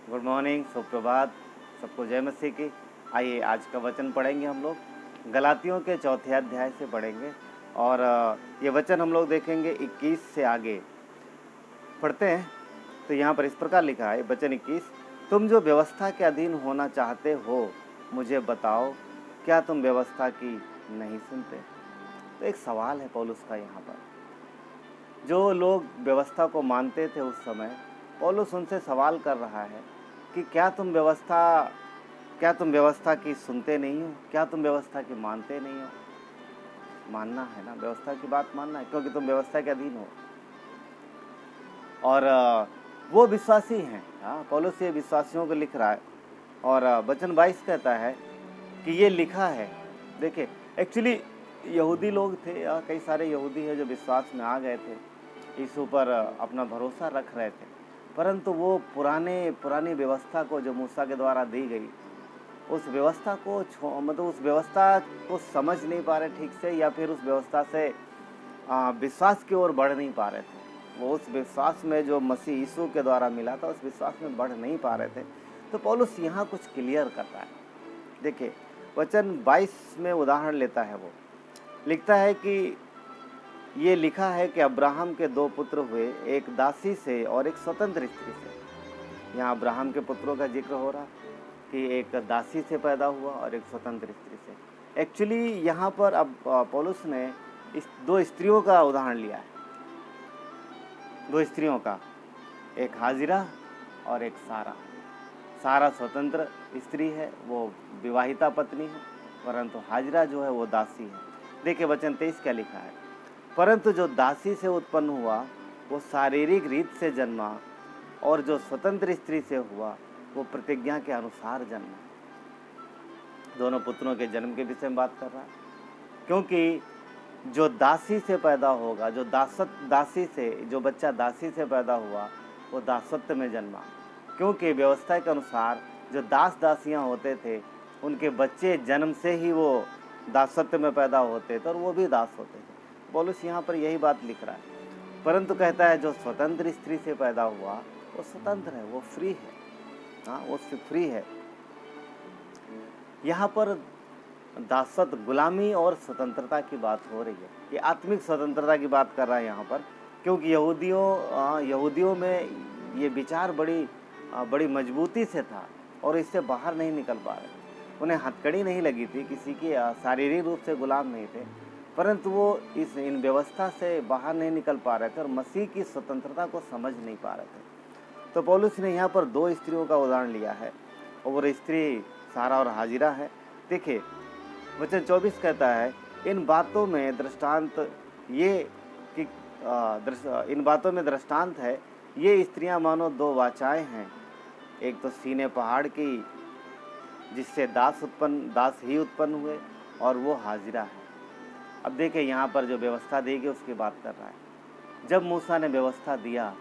Good morning, सुप्रभात, सबको जय मसीह की। आइए आज का वचन पढ़ेंगे हम लोग। गलातियों के चौथे अध्याय से पढ़ेंगे और ये वचन हम लोग देखेंगे 21 से आगे पढ़ते हैं। तो यहाँ पर इस प्रकार लिखा है, वचन 21, तुम जो व्यवस्था के अधीन होना चाहते हो मुझे बताओ, क्या तुम व्यवस्था की नहीं सुनते? तो एक सवाल है पौलुस का यहाँ पर। जो लोग व्यवस्था को मानते थे उस समय, पौलुस उनसे सवाल कर रहा है कि क्या तुम व्यवस्था की सुनते नहीं हो? क्या तुम व्यवस्था की मानते नहीं हो? मानना है ना, व्यवस्था की बात मानना है, क्योंकि तुम व्यवस्था के अधीन हो। और वो विश्वासी हैं। पौलुस ये विश्वासियों को लिख रहा है और वचन 22 कहता है कि ये लिखा है। देखिए, एक्चुअली यहूदी लोग थे, कई सारे यहूदी हैं जो विश्वास में आ गए थे, यीशु पर अपना भरोसा रख रहे थे, परंतु वो पुरानी व्यवस्था को जो मूसा के द्वारा दी गई, उस व्यवस्था को उस व्यवस्था को समझ नहीं पा रहे ठीक से, या फिर उस व्यवस्था से विश्वास की ओर बढ़ नहीं पा रहे थे। वो उस विश्वास में जो मसीह यीशु के द्वारा मिला था, उस विश्वास में बढ़ नहीं पा रहे थे। तो पौलुस यहाँ कुछ क्लियर करता है। देखिए, वचन 22 में उदाहरण लेता है। वो लिखता है कि ये लिखा है कि अब्राहम के 2 पुत्र हुए, एक दासी से और एक स्वतंत्र स्त्री से। यहाँ अब्राहम के पुत्रों का जिक्र हो रहा कि एक दासी से पैदा हुआ और एक स्वतंत्र स्त्री से। एक्चुअली यहाँ पर अब पौलुस ने इस 2 स्त्रियों का उदाहरण लिया है। 2 स्त्रियों का, एक हाजिरा और एक सारा। सारा स्वतंत्र स्त्री है, वो विवाहिता पत्नी है, परंतु हाजिरा जो है वो दासी है। देखिए वचन 23 क्या लिखा है, परंतु जो दासी से उत्पन्न हुआ वो शारीरिक रीत से जन्मा, और जो स्वतंत्र स्त्री से हुआ वो प्रतिज्ञा के अनुसार जन्मा। दोनों पुत्रों के जन्म के विषय में बात कर रहा है, क्योंकि जो दासी से पैदा होगा, जो जो बच्चा दासी से पैदा हुआ वो दासत्व में जन्मा, क्योंकि व्यवस्था के अनुसार जो दास दासियां होते थे उनके बच्चे जन्म से ही वो दासत्व में पैदा होते थे और वो भी दास होते थे। पौलुस यहाँ पर यही बात लिख रहा है। परंतु कहता है जो स्वतंत्र स्त्री से पैदा हुआ वो स्वतंत्र है, वो फ्री है। वो फ्री है। यहाँ पर दासत्व, गुलामी और स्वतंत्रता की बात हो रही है। ये आत्मिक स्वतंत्रता की बात कर रहा है यहाँ पर, क्योंकि यहूदियों में ये विचार बड़ी मजबूती से था और इससे बाहर नहीं निकल पा रहे। उन्हें हथकड़ी नहीं लगी थी, किसी की शारीरिक रूप से गुलाम नहीं थे, परंतु वो इन व्यवस्था से बाहर नहीं निकल पा रहे थे और मसीह की स्वतंत्रता को समझ नहीं पा रहे थे। तो पौलुस ने यहाँ पर 2 स्त्रियों का उदाहरण लिया है और वो स्त्री सारा और हाजिरा है। देखिए वचन 24 कहता है, इन बातों में दृष्टांत है, ये स्त्रियां मानो 2 वाचाएं हैं, एक तो सीने पहाड़ की जिससे दास ही उत्पन्न हुए, और वो हाजिरा है। अब देखिए यहाँ पर जो व्यवस्था दी गई उसकी बात कर रहा है। जब मूसा ने व्यवस्था दिया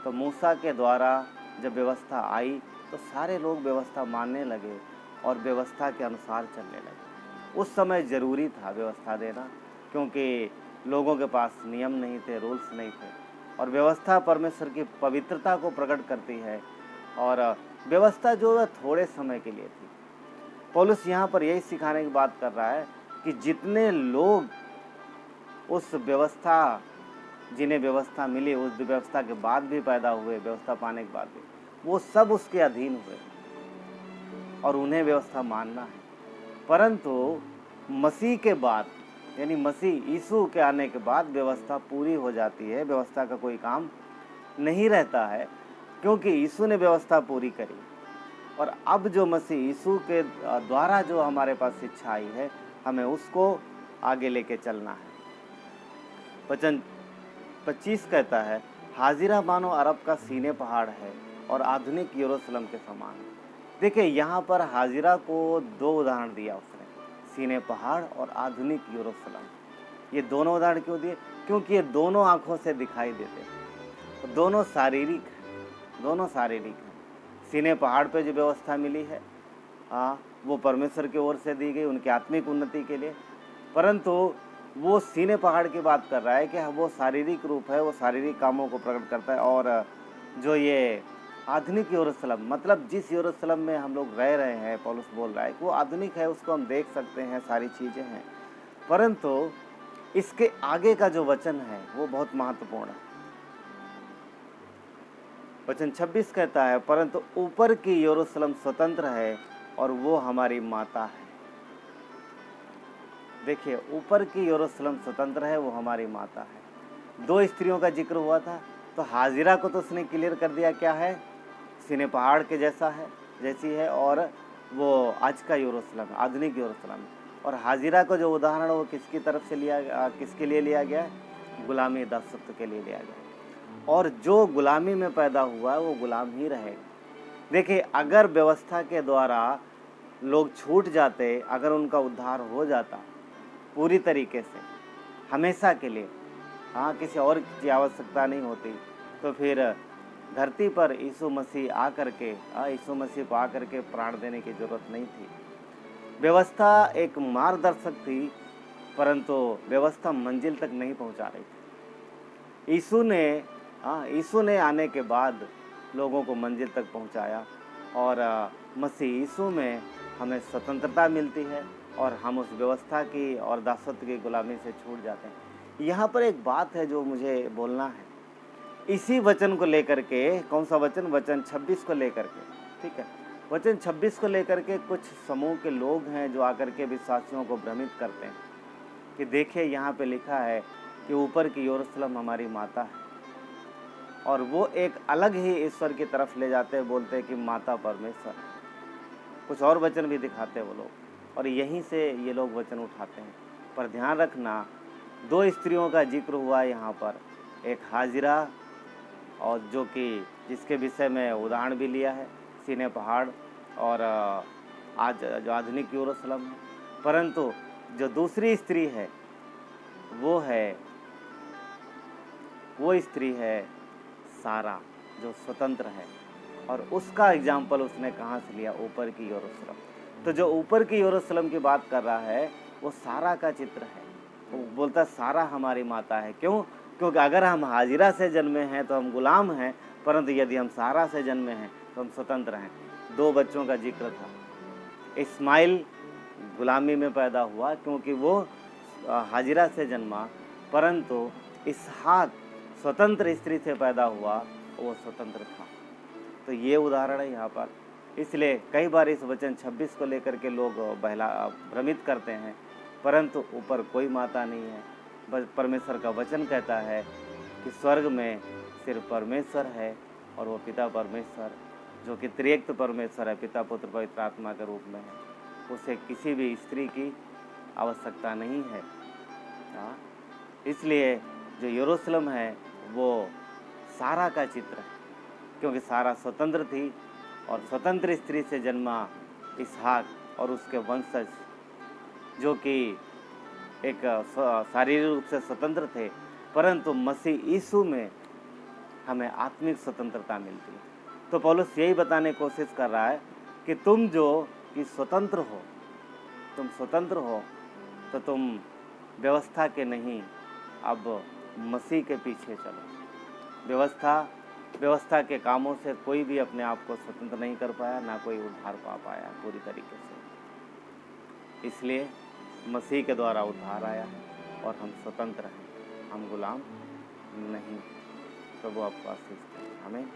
तो मूसा के द्वारा जब व्यवस्था आई तो सारे लोग व्यवस्था मानने लगे और व्यवस्था के अनुसार चलने लगे। उस समय ज़रूरी था व्यवस्था देना, क्योंकि लोगों के पास नियम नहीं थे, रूल्स नहीं थे, और व्यवस्था परमेश्वर की पवित्रता को प्रकट करती है, और व्यवस्था जो है थोड़े समय के लिए थी। पौलुस यहाँ पर यही सिखाने की बात कर रहा है कि जितने लोग जिन्हें व्यवस्था मिली, उस व्यवस्था के बाद भी पैदा हुए, व्यवस्था पाने के बाद भी, वो सब उसके अधीन हुए और उन्हें व्यवस्था मानना है। परंतु मसीह के बाद, यानी मसीह यीशु के आने के बाद व्यवस्था पूरी हो जाती है, व्यवस्था का कोई काम नहीं रहता है, क्योंकि यीशु ने व्यवस्था पूरी करी। और अब जो मसीह यीशु के द्वारा जो हमारे पास शिक्षा आई है, हमें उसको आगे लेके चलना है। वचन 25 कहता है, हाजिरा मानो अरब का सीने पहाड़ है और आधुनिक यरूशलेम के समान। देखिए यहाँ पर हाजिरा को 2 उदाहरण दिया उसने, सीने पहाड़ और आधुनिक यरूशलेम। ये दोनों उदाहरण क्यों दिए? क्योंकि ये दोनों आँखों से दिखाई देते हैं, तो दोनों शारीरिक हैं। सीने पहाड़ पे जो व्यवस्था मिली है वो परमेश्वर की ओर से दी गई उनकी आत्मिक उन्नति के लिए, परंतु वो सीने पहाड़ की बात कर रहा है कि वो शारीरिक रूप है, वो शारीरिक कामों को प्रकट करता है। और जो ये आधुनिक यरूशलेम, मतलब जिस यरूशलेम में हम लोग रह रहे हैं, पौलुस बोल रहा है कि वो आधुनिक है, उसको हम देख सकते हैं, सारी चीज़ें हैं, परंतु इसके आगे का जो वचन है वो बहुत महत्वपूर्ण है। वचन 26 कहता है, परंतु ऊपर की यरूशलेम स्वतंत्र है और वो हमारी माता है। देखिए, ऊपर की यरूशलेम स्वतंत्र है, वो हमारी माता है। 2 स्त्रियों का जिक्र हुआ था, तो हाजिरा को तो उसने क्लियर कर दिया क्या है, सीने पहाड़ के जैसा है, जैसी है, और वो आज का यरूशलेम, आधुनिक यरूशलेम। और हाजिरा को जो उदाहरण वो किसकी तरफ से किसके लिए लिया गया है, गुलामी दासत्व के लिए लिया गया। और जो गुलामी में पैदा हुआ है वो गुलाम ही रहेगा। देखिए, अगर व्यवस्था के द्वारा लोग छूट जाते, अगर उनका उद्धार हो जाता पूरी तरीके से हमेशा के लिए, हाँ, किसी और की आवश्यकता नहीं होती, तो फिर धरती पर यीशु मसीह यीशु मसीह को आकर के प्राण देने की जरूरत नहीं थी। व्यवस्था एक मार्गदर्शक थी, परंतु व्यवस्था मंजिल तक नहीं पहुंचा रही थी। यीशु ने आने के बाद लोगों को मंजिल तक पहुंचाया, और मसीह यीशु में हमें स्वतंत्रता मिलती है और हम उस व्यवस्था की और दासत्व की गुलामी से छूट जाते हैं। यहाँ पर एक बात है जो मुझे बोलना है, इसी वचन को लेकर के, कौन सा वचन, वचन 26 को लेकर के, ठीक है, वचन 26 को लेकर के कुछ समूह के लोग हैं जो आकर के विश्वासियों को भ्रमित करते हैं कि देखिए यहाँ पे लिखा है कि ऊपर की यरूशलेम हमारी माता है, और वो एक अलग ही ईश्वर की तरफ ले जाते हैं, बोलते हैं कि माता परमेश्वर। कुछ और वचन भी दिखाते हैं वो लोग, और यहीं से ये लोग वचन उठाते हैं। पर ध्यान रखना, 2 स्त्रियों का जिक्र हुआ यहाँ पर, एक हाजिरा, और जो कि जिसके विषय में उदाहरण भी लिया है, सीने पहाड़, और आज जो आधुनिक यरूशलेम है। परंतु जो दूसरी स्त्री है वो स्त्री है सारा, जो स्वतंत्र है, और उसका एग्जाम्पल उसने कहाँ से लिया, ऊपर की यरूशलेम। तो जो ऊपर की यरूशलेम की बात कर रहा है वो सारा का चित्र है। वो बोलता सारा हमारी माता है। क्यों? क्योंकि अगर हम हाजिरा से जन्मे हैं तो हम गुलाम हैं, परंतु यदि हम सारा से जन्मे हैं तो हम स्वतंत्र हैं। 2 बच्चों का जिक्र था। इस्माइल गुलामी में पैदा हुआ क्योंकि वो हाजिरा से जन्मा, परंतु इसहाक स्वतंत्र स्त्री से पैदा हुआ, वो स्वतंत्र था। तो ये उदाहरण है यहाँ पर। इसलिए कई बार इस वचन 26 को लेकर के लोग भ्रमित करते हैं, परंतु ऊपर कोई माता नहीं है। बस परमेश्वर का वचन कहता है कि स्वर्ग में सिर्फ परमेश्वर है, और वो पिता परमेश्वर, जो कि त्रिएक परमेश्वर है, पिता पुत्र पवित्र आत्मा के रूप में है। उसे किसी भी स्त्री की आवश्यकता नहीं है। हाँ, इसलिए जो यरूशलेम है वो सारा का चित्र है, क्योंकि सारा स्वतंत्र थी, और स्वतंत्र स्त्री से जन्मा इसहाक और उसके वंशज, जो कि एक शारीरिक रूप से स्वतंत्र थे, परंतु मसीह यीशु में हमें आत्मिक स्वतंत्रता मिलती है। तो पौलुस यही बताने की कोशिश कर रहा है कि तुम जो कि स्वतंत्र हो, तो तुम व्यवस्था के नहीं, अब मसीह के पीछे चलो। व्यवस्था के कामों से कोई भी अपने आप को स्वतंत्र नहीं कर पाया, ना कोई उद्धार पा पाया पूरी तरीके से। इसलिए मसीह के द्वारा उद्धार आया है और हम स्वतंत्र हैं, हम गुलाम नहीं। प्रभु आपको आशीष दे। आमीन।